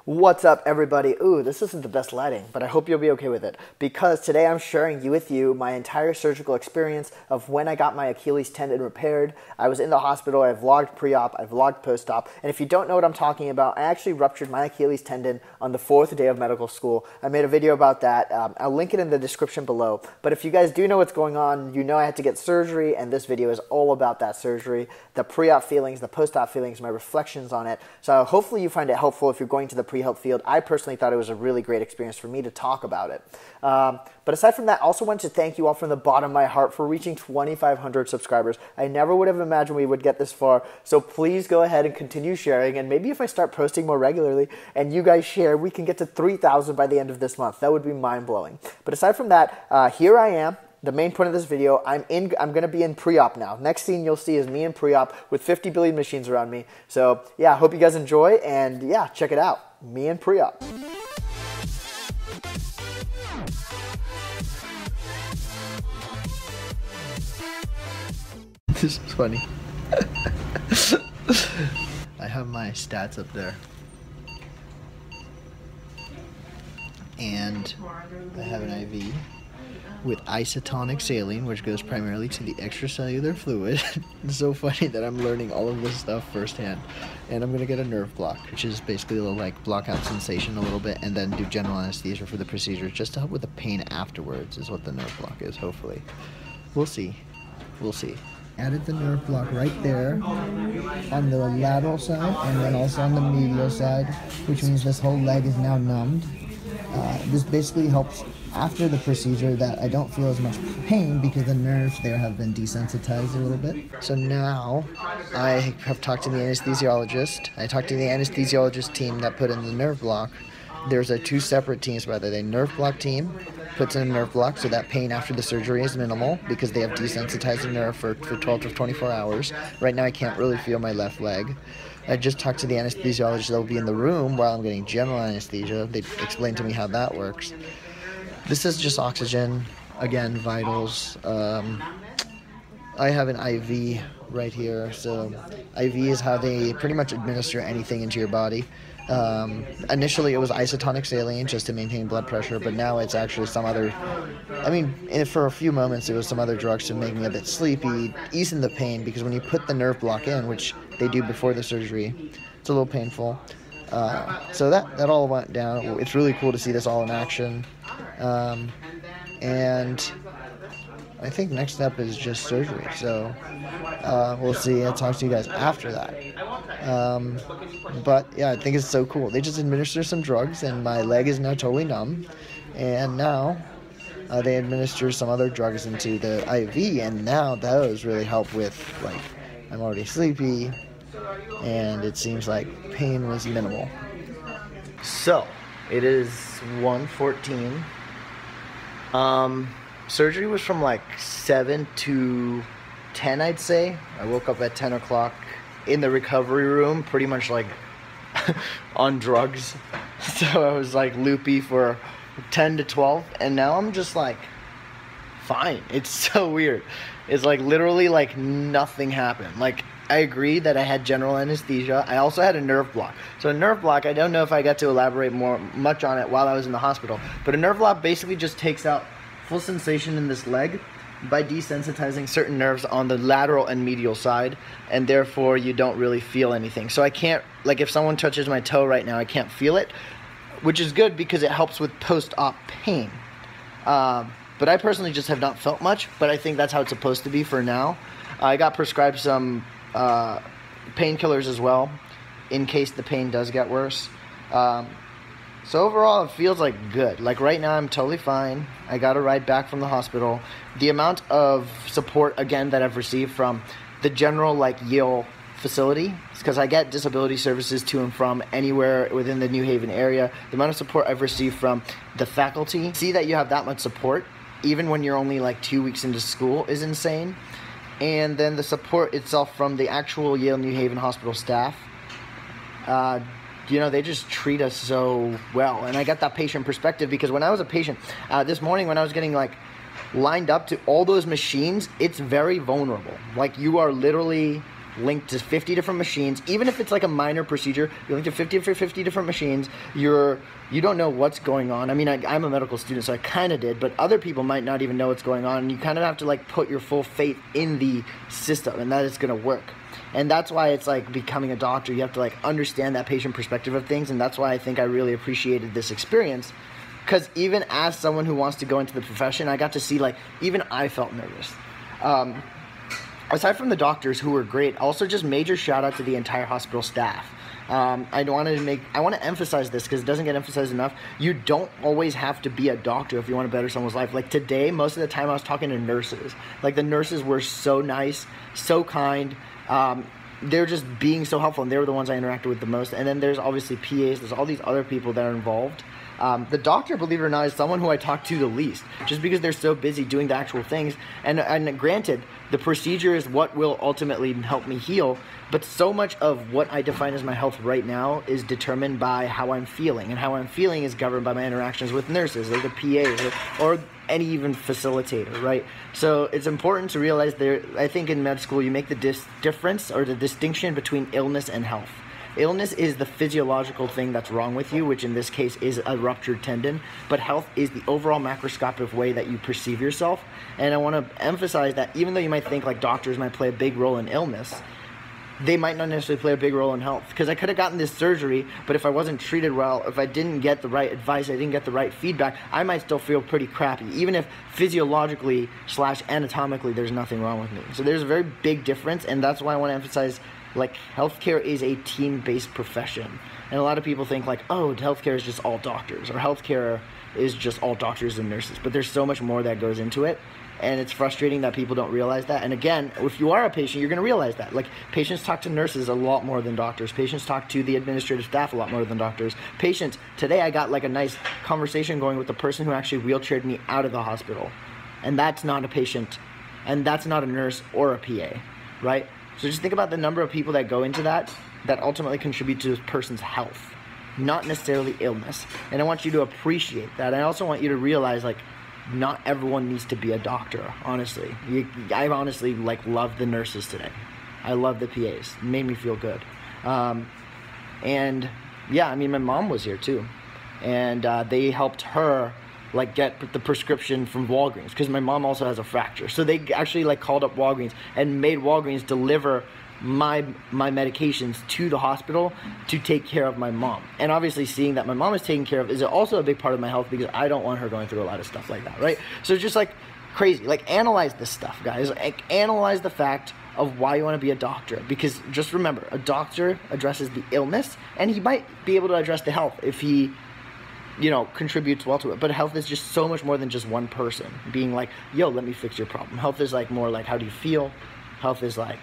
What's up, everybody? Ooh, this isn't the best lighting, but I hope you'll be okay with it, because today I'm sharing with you my entire surgical experience of when I got my Achilles tendon repaired. I was in the hospital, I vlogged pre-op, I vlogged post-op, and if you don't know what I'm talking about, I actually ruptured my Achilles tendon on the 4th day of medical school. I made a video about that. I'll link it in the description below, but if you guys do know what's going on, you know I had to get surgery, and this video is all about that surgery, the pre-op feelings, the post-op feelings, my reflections on it. So hopefully you find it helpful if you're going to the pre-health field. I personally thought it was a really great experience for me to talk about it. But aside from that, I also want to thank you all from the bottom of my heart for reaching 2,500 subscribers. I never would have imagined we would get this far, so please go ahead and continue sharing, and maybe if I start posting more regularly and you guys share, we can get to 3,000 by the end of this month. That would be mind-blowing. But aside from that, here I am. The main point of this video, I'm going to be in pre-op now. Next scene you'll see is me in pre-op with 50 billion machines around me. So yeah, I hope you guys enjoy, and yeah, check it out. Me in pre-op. This is funny. I have my stats up there. And I have an IV with isotonic saline, which goes primarily to the extracellular fluid. It's so funny that I'm learning all of this stuff firsthand. And I'm going to get a nerve block, which is basically like block out sensation a little bit and then do general anesthesia for the procedure, just to help with the pain afterwards is what the nerve block is, hopefully. We'll see. We'll see. Added the nerve block right there on the lateral side and then also on the medial side, which means this whole leg is now numbed. This basically helps after the procedure that I don't feel as much pain because the nerves there have been desensitized a little bit. So now I have talked to the anesthesiologist. I talked to the anesthesiologist team that put in the nerve block. There's two separate teams, by the way. The nerve block team puts in a nerve block so that pain after the surgery is minimal because they have desensitized the nerve for 12 to 24 hours. Right now I can't really feel my left leg. I just talked to the anesthesiologist that will be in the room while I'm getting general anesthesia. They explained to me how that works. This is just oxygen, again, vitals. I have an IV right here. So IV is how they pretty much administer anything into your body. Initially it was isotonic saline just to maintain blood pressure, but now it's actually some other, for a few moments it was some other drugs to make me a bit sleepy, easing the pain, because when you put the nerve block in, which they do before the surgery, it's a little painful. So that all went down. It's really cool to see this all in action. And I think next step is just surgery. So we'll see. I'll talk to you guys after that. But yeah, I think it's so cool. They just administer some drugs and my leg is now totally numb. And now they administer some other drugs into the IV, and now those really help with, like, I'm already sleepy and it seems like pain was minimal. So it is 1:14. Surgery was from like 7 to 10, I'd say. I woke up at 10 o'clock in the recovery room, pretty much like on drugs. So I was like loopy for 10 to 12, and now I'm just like fine. It's so weird. It's like literally like nothing happened. Like, I agree that I had general anesthesia. I also had a nerve block. So a nerve block, I don't know if I got to elaborate much on it while I was in the hospital, but a nerve block basically just takes out full sensation in this leg by desensitizing certain nerves on the lateral and medial side, and therefore you don't really feel anything. So I can't, like, if someone touches my toe right now, I can't feel it, which is good because it helps with post-op pain. But I personally just have not felt much, but I think that's how it's supposed to be for now. I got prescribed some painkillers as well in case the pain does get worse. So overall it feels like good. Like right now I'm totally fine. I got a ride back from the hospital. The amount of support again that I've received from the general like Yale facility, because I get disability services to and from anywhere within the New Haven area. The amount of support I've received from the faculty, see that you have that much support even when you're only like 2 weeks into school, is insane. And then the support itself from the actual Yale New Haven hospital staff, you know, they just treat us so well. And I got that patient perspective because when I was a patient, this morning when I was getting like lined up to all those machines, it's very vulnerable. Like, you are literally linked to 50 different machines. Even if it's like a minor procedure, you're linked to 50 different machines. You don't know what's going on. I mean, I'm a medical student, so I kind of did, but other people might not even know what's going on. And you kind of have to like put your full faith in the system and that it's going to work. And that's why it's like becoming a doctor. You have to like understand that patient perspective of things. And that's why I think I really appreciated this experience. Because even as someone who wants to go into the profession, I got to see like, even I felt nervous. Aside from the doctors who were great, also just major shout out to the entire hospital staff. I want to emphasize this because it doesn't get emphasized enough. You don't always have to be a doctor if you want to better someone's life. Like today, most of the time I was talking to nurses. Like the nurses were so nice, so kind. They're just being so helpful, and they were the ones I interacted with the most. And then there's obviously PAs. There's all these other people that are involved. The doctor, believe it or not, is someone who I talk to the least, just because they're so busy doing the actual things. And granted, the procedure is what will ultimately help me heal, but so much of what I define as my health right now is determined by how I'm feeling, and how I'm feeling is governed by my interactions with nurses or the PAs or any even facilitator, right? So it's important to realize I think in med school you make the difference or the distinction between illness and health. Illness is the physiological thing that's wrong with you, which in this case is a ruptured tendon, but health is the overall macroscopic way that you perceive yourself. And I want to emphasize that even though you might think like doctors might play a big role in illness, they might not necessarily play a big role in health. Because I could have gotten this surgery, but if I wasn't treated well, if I didn't get the right advice, I didn't get the right feedback, I might still feel pretty crappy, even if physiologically / anatomically there's nothing wrong with me. So there's a very big difference, and that's why I want to emphasize like healthcare is a team-based profession. And a lot of people think like, oh, healthcare is just all doctors, or healthcare is just all doctors and nurses. But there's so much more that goes into it. And it's frustrating that people don't realize that. And again, if you are a patient, you're going to realize that. Like, patients talk to nurses a lot more than doctors. Patients talk to the administrative staff a lot more than doctors. Patients, today I got like a nice conversation going with the person who actually wheelchaired me out of the hospital. And that's not a patient. And that's not a nurse or a PA, right? So just think about the number of people that go into that ultimately contribute to this person's health, not necessarily illness. And I want you to appreciate that. I also want you to realize, like, not everyone needs to be a doctor, honestly. I honestly, like, love the nurses today. I love the PAs. It made me feel good. And, yeah, I mean, my mom was here, too. And they helped her, like, get the prescription from Walgreens, because my mom also has a fracture. So they actually, like, called up Walgreens and made Walgreens deliver my medications to the hospital to take care of my mom. And obviously seeing that my mom is taken care of is also a big part of my health, because I don't want her going through a lot of stuff like that, right? So it's just like crazy. Like, analyze this stuff, guys. Like, analyze the fact of why you want to be a doctor, because just remember, a doctor addresses the illness, and he might be able to address the health if he, you know, contributes well to it. But health is just so much more than just one person being like, yo, let me fix your problem. Health is like more like, how do you feel? Health is like,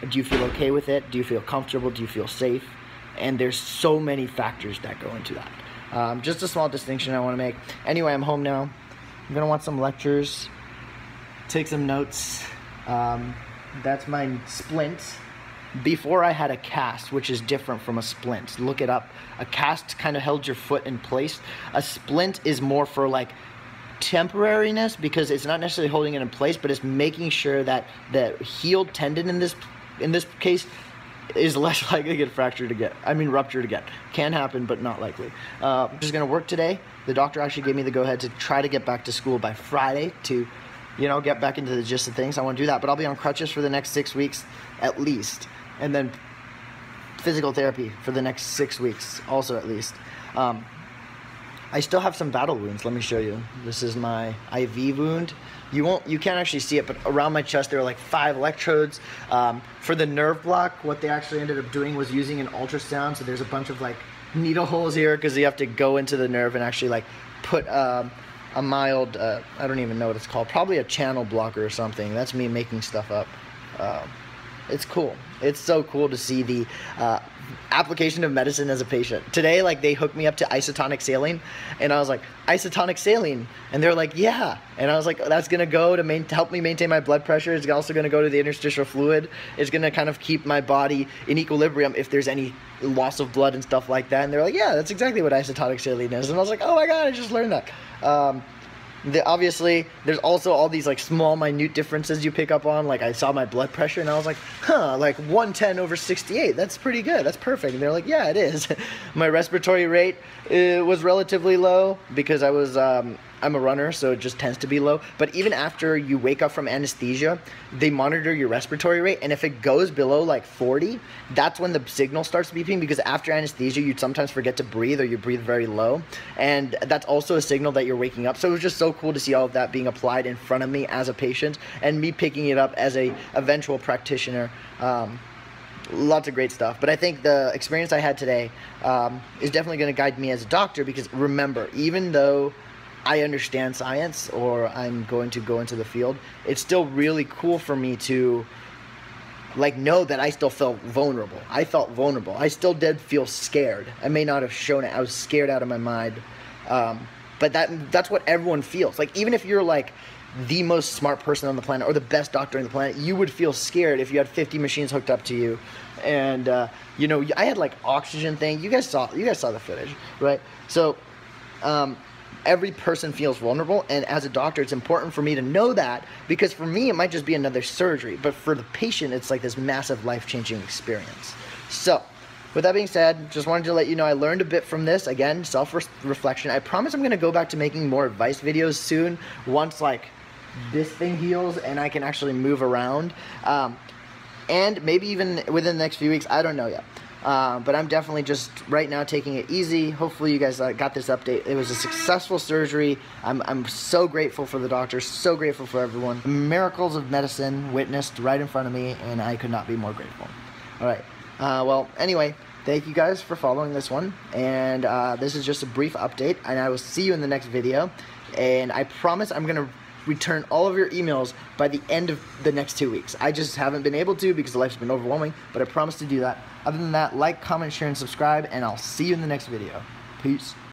do you feel okay with it? Do you feel comfortable? Do you feel safe? And there's so many factors that go into that. Just a small distinction I want to make. Anyway, I'm home now. I'm going to watch some lectures, take some notes. That's my splint. Before I had a cast, which is different from a splint. Look it up. A cast kind of held your foot in place. A splint is more for like temporariness, because it's not necessarily holding it in place, but it's making sure that the healed tendon in this case is less likely to get ruptured again. Can happen, but not likely. I'm just gonna work today. The doctor actually gave me the go-ahead to try to get back to school by Friday to, you know, get back into the gist of things. I want to do that, but I'll be on crutches for the next 6 weeks at least, and then physical therapy for the next 6 weeks also at least. I still have some battle wounds. Let me show you. This is my IV wound. You can't actually see it, but around my chest there are like 5 electrodes. For the nerve block, what they actually ended up doing was using an ultrasound. So there's a bunch of like needle holes here, because you have to go into the nerve and actually like put a mild, I don't even know what it's called, probably a channel blocker or something. That's me making stuff up. It's cool. It's so cool to see the application of medicine as a patient. Today, like, they hooked me up to isotonic saline, and I was like, isotonic saline? And they're like, yeah. And I was like, that's gonna go to help me maintain my blood pressure. It's also gonna go to the interstitial fluid. It's gonna kind of keep my body in equilibrium if there's any loss of blood and stuff like that. And they're like, yeah, that's exactly what isotonic saline is. And I was like, oh my god, I just learned that. Obviously, there's also all these like small, minute differences you pick up on. Like I saw my blood pressure and I was like, huh, like 110/68. That's pretty good. That's perfect. And they're like, yeah, it is. My respiratory rate was relatively low because I'm a runner, so it just tends to be low. But even after you wake up from anesthesia, they monitor your respiratory rate, and if it goes below like 40, that's when the signal starts beeping, because after anesthesia, you'd sometimes forget to breathe or you breathe very low, and that's also a signal that you're waking up. So it was just so cool to see all of that being applied in front of me as a patient, and me picking it up as a eventual practitioner. Lots of great stuff. But I think the experience I had today is definitely going to guide me as a doctor, because remember, even though I understand science or I'm going to go into the field, it's still really cool for me to like know that I still felt vulnerable. I felt vulnerable. I still did feel scared. I may not have shown it. I was scared out of my mind. But that's what everyone feels. Like, even if you're like the most smart person on the planet or the best doctor on the planet, you would feel scared if you had 50 machines hooked up to you. And you know, I had like oxygen thing. You guys saw the footage, right? So every person feels vulnerable, and as a doctor, it's important for me to know that, because for me, it might just be another surgery, but for the patient, it's like this massive life-changing experience. So, with that being said, just wanted to let you know I learned a bit from this. Again, self-reflection. I promise I'm going to go back to making more advice videos soon, once like this thing heals and I can actually move around. And maybe even within the next few weeks, I don't know yet. But I'm definitely just right now taking it easy. Hopefully you guys got this update. It was a successful surgery. I'm so grateful for the doctors, so grateful for everyone. Miracles of medicine witnessed right in front of me, and I could not be more grateful. All right. Well, anyway, thank you guys for following this one. And this is just a brief update, and I will see you in the next video. And I promise I'm going to return all of your emails by the end of the next 2 weeks. I just haven't been able to because life's been overwhelming, but I promise to do that. Other than that, like, comment, share, and subscribe, and I'll see you in the next video. Peace.